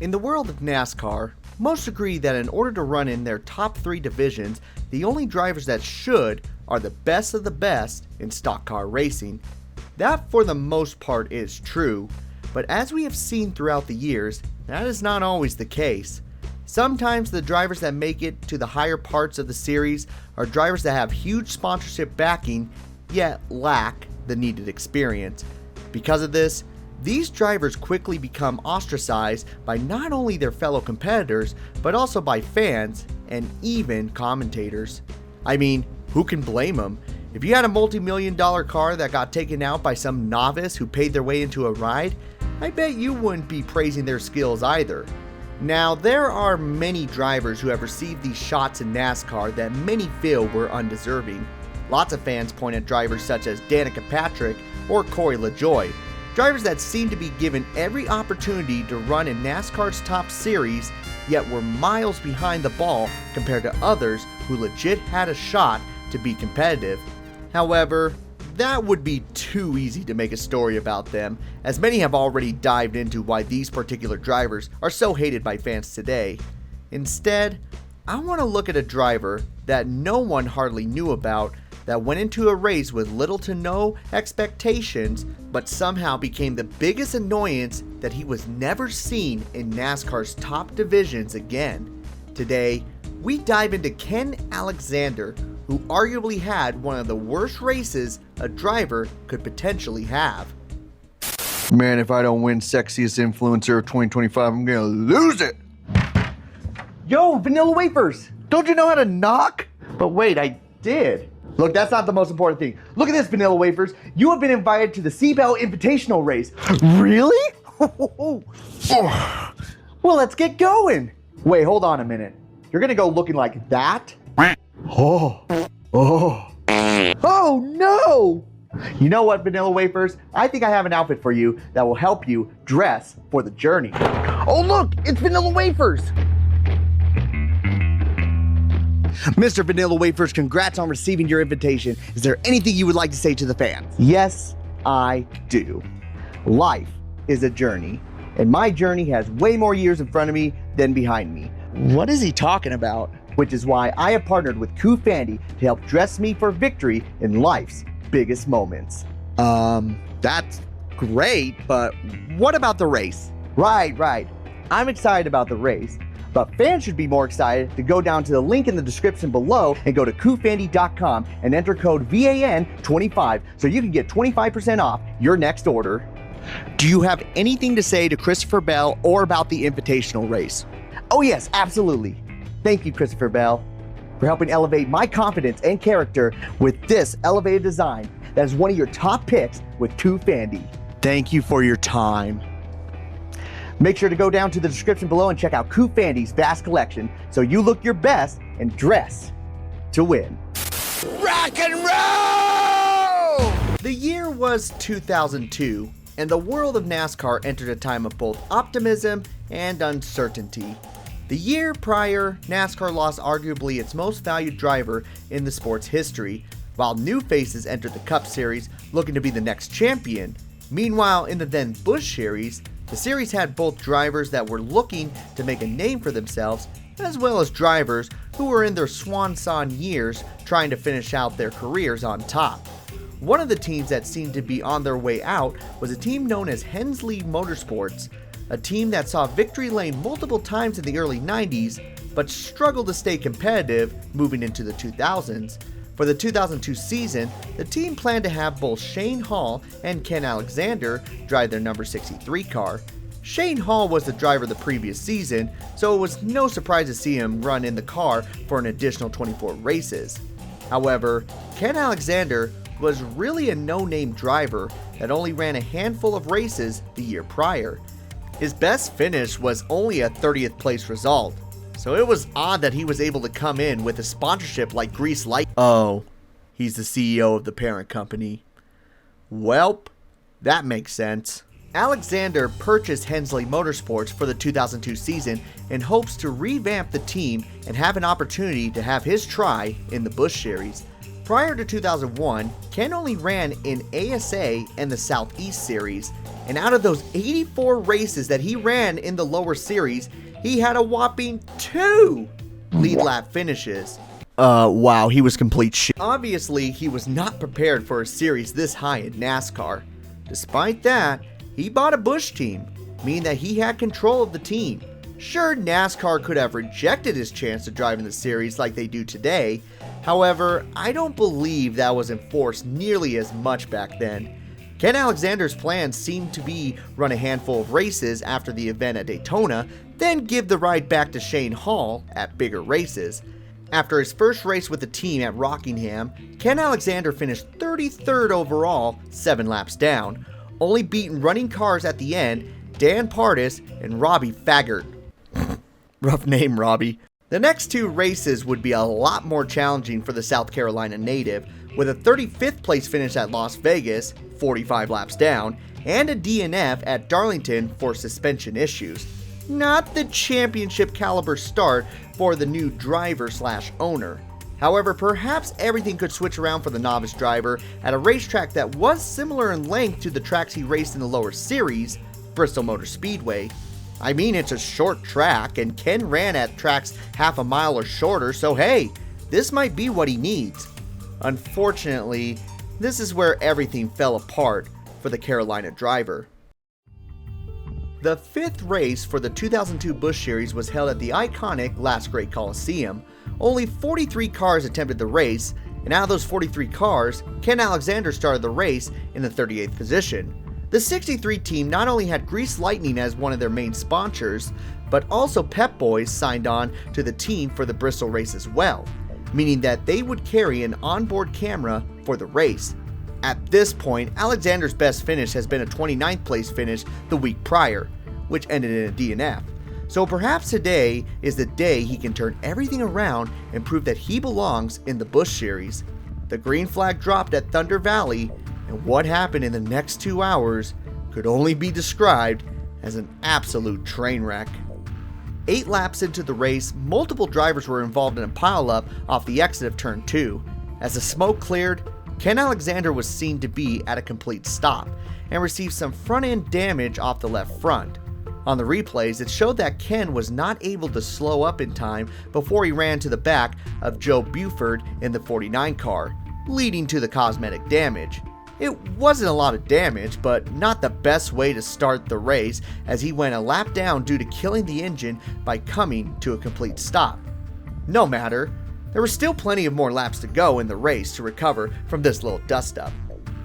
In the world of NASCAR, most agree that in order to run in their top 3 divisions, the only drivers that should are the best of the best in stock car racing. That for the most part is true, but as we have seen throughout the years, that is not always the case. Sometimes the drivers that make it to the higher parts of the series are drivers that have huge sponsorship backing, yet lack the needed experience. Because of this, these drivers quickly become ostracized by not only their fellow competitors, but also by fans and even commentators. I mean, who can blame them? If you had a multi-million-dollar car that got taken out by some novice who paid their way into a ride, I bet you wouldn't be praising their skills either. Now, there are many drivers who have received these shots in NASCAR that many feel were undeserving. Lots of fans point at drivers such as Danica Patrick or Corey LaJoie, drivers that seem to be given every opportunity to run in NASCAR's top series, yet were miles behind the ball compared to others who legit had a shot to be competitive. However, that would be too easy to make a story about them, as many have already dived into why these particular drivers are so hated by fans today. Instead, I want to look at a driver that no one hardly knew about, that went into a race with little to no expectations, but somehow became the biggest annoyance that he was never seen in NASCAR's top divisions again. Today, we dive into Ken Alexander, who arguably had one of the worst races a driver could potentially have. Man, if I don't win Sexiest Influencer of 2025, I'm gonna lose it! Yo, Vanillawafers! Don't you know how to knock? But wait, I did. Look, that's not the most important thing. Look at this, Vanillawafers. You have been invited to the Seabell Invitational race. Really? Well, let's get going. Wait, hold on a minute. You're gonna go looking like that? Oh no! You know what, Vanillawafers? I think I have an outfit for you that will help you dress for the journey. Oh look, it's Vanillawafers! Mr. Vanillawafers, congrats on receiving your invitation. Is there anything you would like to say to the fans? Yes, I do. Life is a journey, and my journey has way more years in front of me than behind me. What is he talking about? Which is why I have partnered with Koo Fandy to help dress me for victory in life's biggest moments. That's great, but what about the race? Right. I'm excited about the race, but fans should be more excited to go down to the link in the description below and go to koofandy.com and enter code VAN25 so you can get 25% off your next order. Do you have anything to say to Christopher Bell or about the invitational race? Oh yes, absolutely. Thank you, Christopher Bell, for helping elevate my confidence and character with this elevated design that is one of your top picks with Koo Fandy. Thank you for your time. Make sure to go down to the description below and check out Koo Fandy's vast collection so you look your best and dress to win. Rock and roll! The year was 2002, and the world of NASCAR entered a time of both optimism and uncertainty. The year prior, NASCAR lost arguably its most valued driver in the sport's history, while new faces entered the Cup Series looking to be the next champion. Meanwhile, in the then Busch Series, the series had both drivers that were looking to make a name for themselves, as well as drivers who were in their swan song years trying to finish out their careers on top. One of the teams that seemed to be on their way out was a team known as Hensley Motorsports, a team that saw victory lane multiple times in the early 90s, but struggled to stay competitive moving into the 2000s. For the 2002 season, the team planned to have both Shane Hall and Ken Alexander drive their number 63 car. Shane Hall was the driver the previous season, so it was no surprise to see him run in the car for an additional 24 races. However, Ken Alexander was really a no-name driver that only ran a handful of races the year prior. His best finish was only a 30th place result, so it was odd that he was able to come in with a sponsorship like Grease Light. Oh, he's the CEO of the parent company. Welp, that makes sense. Alexander purchased Hensley Motorsports for the 2002 season in hopes to revamp the team and have an opportunity to have his try in the Busch Series. Prior to 2001, Ken only ran in ASA and the Southeast Series, and out of those 84 races that he ran in the lower series, he had a whopping 2 lead lap finishes. Wow, he was complete shit. Obviously, he was not prepared for a series this high in NASCAR. Despite that, he bought a Busch team, meaning that he had control of the team. Sure, NASCAR could have rejected his chance to drive in the series like they do today. However, I don't believe that was enforced nearly as much back then. Ken Alexander's plan seemed to be run a handful of races after the event at Daytona, then give the ride back to Shane Hall at bigger races. After his first race with the team at Rockingham, Ken Alexander finished 33rd overall, 7 laps down, only beating running cars at the end, Dan Pardis and Robbie Faggart. Rough name, Robbie. The next 2 races would be a lot more challenging for the South Carolina native, with a 35th place finish at Las Vegas, 45 laps down, and a DNF at Darlington for suspension issues. Not the championship caliber start for the new driver/owner. However, perhaps everything could switch around for the novice driver at a racetrack that was similar in length to the tracks he raced in the lower series, Bristol Motor Speedway. I mean, it's a short track, and Ken ran at tracks half a mile or shorter, so hey, this might be what he needs. Unfortunately, this is where everything fell apart for the Carolina driver. The 5th race for the 2002 Busch Series was held at the iconic Last Great Coliseum. Only 43 cars attempted the race, and out of those 43 cars, Ken Alexander started the race in the 38th position. The 63 team not only had Grease Lightning as one of their main sponsors, but also Pep Boys signed on to the team for the Bristol race as well, meaning that they would carry an onboard camera for the race. At this point, Alexander's best finish has been a 29th place finish the week prior, which ended in a DNF. So perhaps today is the day he can turn everything around and prove that he belongs in the Busch Series. The green flag dropped at Thunder Valley, and what happened in the next 2 hours could only be described as an absolute train wreck. 8 laps into the race, multiple drivers were involved in a pileup off the exit of Turn 2. As the smoke cleared, Ken Alexander was seen to be at a complete stop and received some front-end damage off the left front. On the replays, it showed that Ken was not able to slow up in time before he ran to the back of Joe Buford in the 49 car, leading to the cosmetic damage. It wasn't a lot of damage, but not the best way to start the race, as he went a lap down due to killing the engine by coming to a complete stop. No matter, there were still plenty of more laps to go in the race to recover from this little dust-up.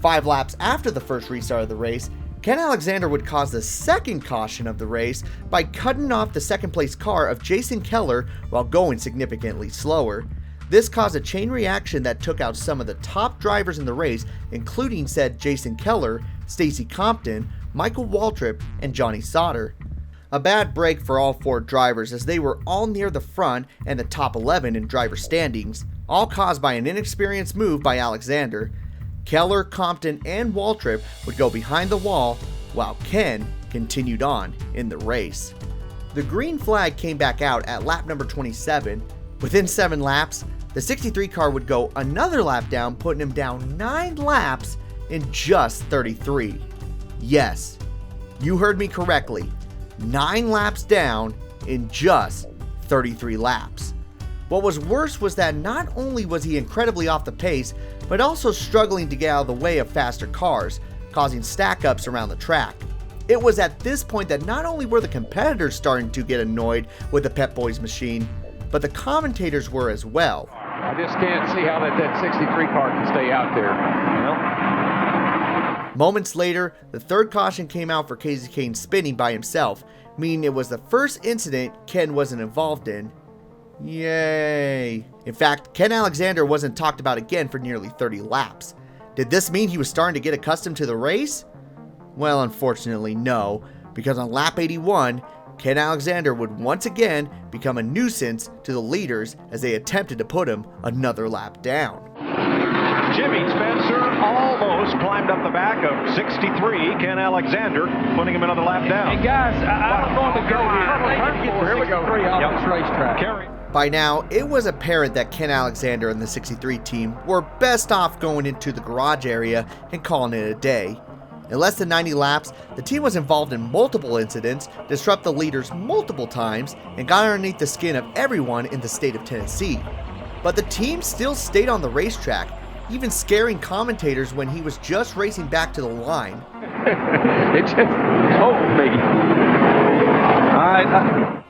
5 laps after the first restart of the race, Ken Alexander would cause the second caution of the race by cutting off the second place car of Jason Keller while going significantly slower. This caused a chain reaction that took out some of the top drivers in the race, including said Jason Keller, Stacy Compton, Michael Waltrip, and Johnny Sauter. A bad break for all 4 drivers, as they were all near the front and the top 11 in driver standings, all caused by an inexperienced move by Alexander. Keller, Compton, and Waltrip would go behind the wall, while Ken continued on in the race. The green flag came back out at lap number 27. Within 7 laps, the 63 car would go another lap down, putting him down 9 laps in just 33. Yes, you heard me correctly. 9 laps down in just 33 laps. What was worse was that not only was he incredibly off the pace, but also struggling to get out of the way of faster cars, causing stack-ups around the track. It was at this point that not only were the competitors starting to get annoyed with the Pep Boys machine, but the commentators were as well. I just can't see how that 63 car can stay out there. Moments later, the third caution came out for Casey Kane spinning by himself, meaning it was the first incident Ken wasn't involved in. Yay! In fact, Ken Alexander wasn't talked about again for nearly 30 laps. Did this mean he was starting to get accustomed to the race? Well, unfortunately no, because on lap 81, Ken Alexander would once again become a nuisance to the leaders as they attempted to put him another lap down. Jimmy Spencer almost climbed up the back of 63, Ken Alexander, putting him another lap down. And guys, I'm going to go here. Here we go. 3 off this racetrack. By now, it was apparent that Ken Alexander and the 63 team were best off going into the garage area and calling it a day. In less than 90 laps, the team was involved in multiple incidents, disrupted the leaders multiple times, and got underneath the skin of everyone in the state of Tennessee. But the team still stayed on the racetrack, even scaring commentators when he was just racing back to the line. It just told me.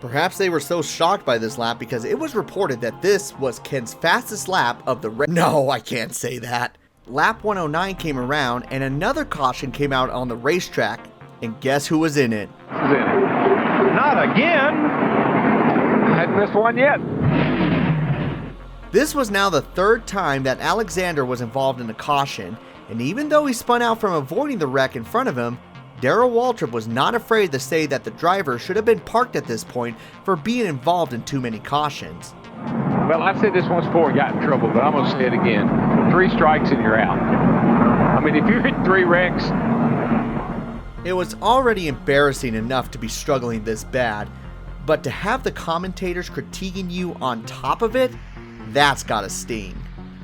Perhaps they were so shocked by this lap because it was reported that this was Ken's fastest lap of the race. No, I can't say that. Lap 109 came around and another caution came out on the racetrack. And guess who was in it? Not again. I hadn't missed one yet. This was now the third time that Alexander was involved in a caution, and even though he spun out from avoiding the wreck in front of him, Darrell Waltrip was not afraid to say that the driver should have been parked at this point for being involved in too many cautions. Well, I've said this once before and got in trouble, but I'm going to say it again. 3 strikes and you're out. I mean, if you're in 3 wrecks. It was already embarrassing enough to be struggling this bad, but to have the commentators critiquing you on top of it, that's gotta sting.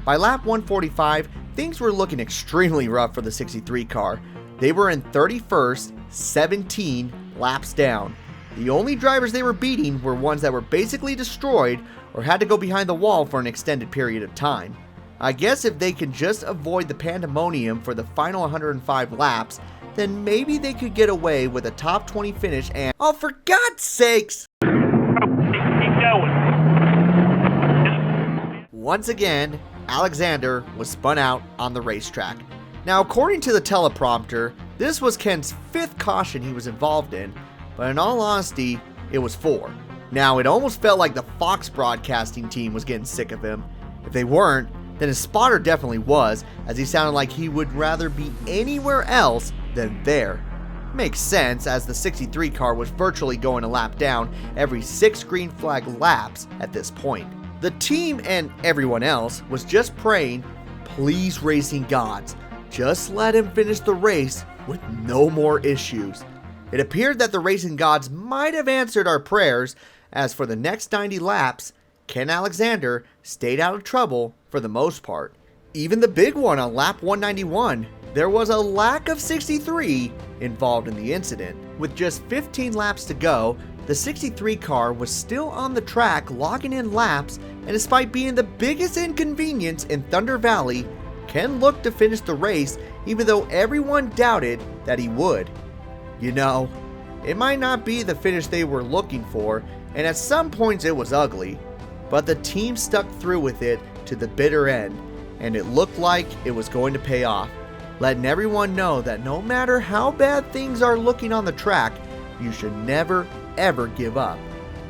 By lap 145, things were looking extremely rough for the 63 car. They were in 31st, 17 laps down. The only drivers they were beating were ones that were basically destroyed or had to go behind the wall for an extended period of time. I guess if they can just avoid the pandemonium for the final 105 laps, then maybe they could get away with a top 20 finish and— oh, for God's sakes! Keep going. Once again, Alexander was spun out on the racetrack. Now, according to the teleprompter, this was Ken's 5th caution he was involved in, but in all honesty, it was 4. Now, it almost felt like the Fox broadcasting team was getting sick of him. If they weren't, then his spotter definitely was, as he sounded like he would rather be anywhere else than there. Makes sense, as the 63 car was virtually going a lap down every 6 green flag laps at this point. The team and everyone else was just praying, please racing gods, just let him finish the race with no more issues. It appeared that the racing gods might have answered our prayers, as for the next 90 laps, Ken Alexander stayed out of trouble for the most part. Even the big one on lap 191, there was a lack of 63 involved in the incident. With just 15 laps to go, the 63 car was still on the track logging in laps, and despite being the biggest inconvenience in Thunder Valley, Ken looked to finish the race even though everyone doubted that he would. You know, it might not be the finish they were looking for, and at some points it was ugly, but the team stuck through with it to the bitter end, and it looked like it was going to pay off, letting everyone know that no matter how bad things are looking on the track, you should never ever give up.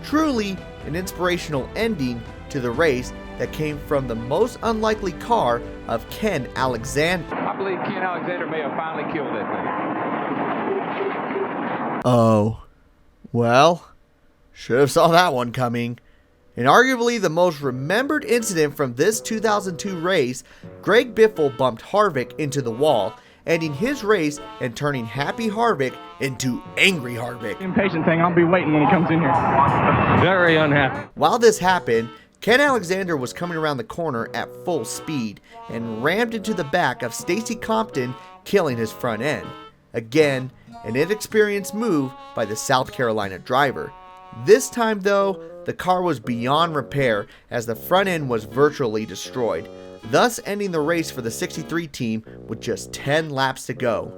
Truly an inspirational ending to the race that came from the most unlikely car of Ken Alexander. I believe Ken Alexander may have finally killed that thing. Oh, well, should have saw that one coming. In arguably the most remembered incident from this 2002 race, Greg Biffle bumped Harvick into the wall, ending his race and turning happy Harvick into angry Harvick. Impatient thing, I'll be waiting when he comes in here. Very unhappy. While this happened, Ken Alexander was coming around the corner at full speed and rammed into the back of Stacy Compton, killing his front end. Again, an inexperienced move by the South Carolina driver. This time though, the car was beyond repair as the front end was virtually destroyed, thus ending the race for the 63 team with just 10 laps to go.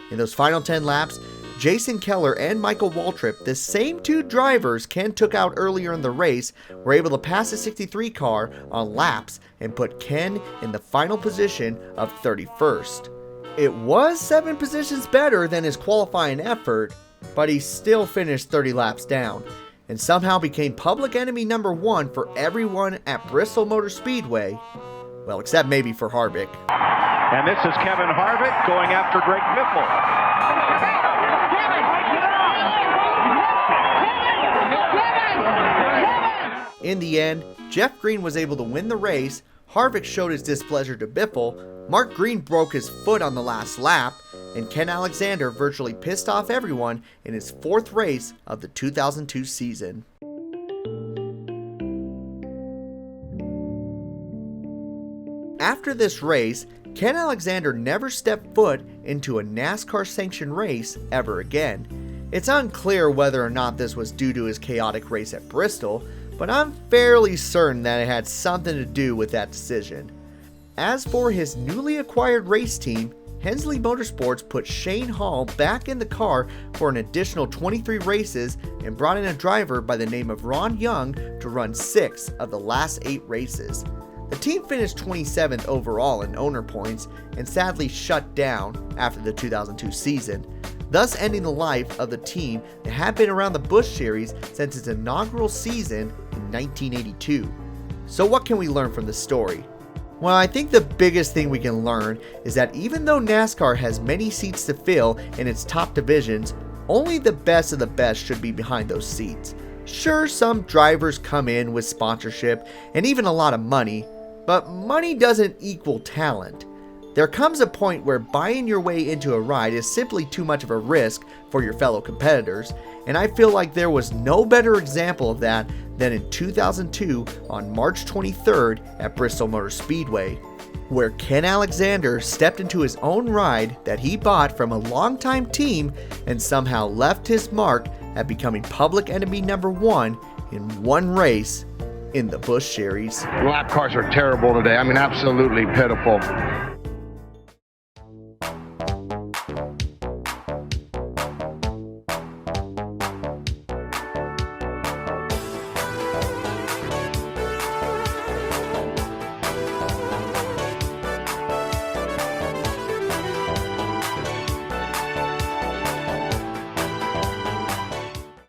In those final 10 laps, Jason Keller and Michael Waltrip, the same 2 drivers Ken took out earlier in the race, were able to pass the 63 car on laps and put Ken in the final position of 31st. It was 7 positions better than his qualifying effort, but he still finished 30 laps down, and somehow became public enemy number 1 for everyone at Bristol Motor Speedway. Well, except maybe for Harvick. And this is Kevin Harvick going after Greg Biffle. In the end, Jeff Green was able to win the race, Harvick showed his displeasure to Biffle, Mark Green broke his foot on the last lap, and Ken Alexander virtually pissed off everyone in his 4th race of the 2002 season. After this race, Ken Alexander never stepped foot into a NASCAR sanctioned race ever again. It's unclear whether or not this was due to his chaotic race at Bristol, but I'm fairly certain that it had something to do with that decision. As for his newly acquired race team, Hensley Motorsports put Shane Hall back in the car for an additional 23 races and brought in a driver by the name of Ron Young to run 6 of the last 8 races. The team finished 27th overall in owner points and sadly shut down after the 2002 season, thus ending the life of the team that had been around the Busch Series since its inaugural season in 1982. So what can we learn from this story? Well, I think the biggest thing we can learn is that even though NASCAR has many seats to fill in its top divisions, only the best of the best should be behind those seats. Sure, some drivers come in with sponsorship and even a lot of money, but money doesn't equal talent. There comes a point where buying your way into a ride is simply too much of a risk for your fellow competitors, and I feel like there was no better example of that than in 2002 on March 23rd at Bristol Motor Speedway, where Ken Alexander stepped into his own ride that he bought from a longtime team and somehow left his mark at becoming public enemy number 1 in one race in the Busch Series. Lap cars are terrible today. I mean, absolutely pitiful.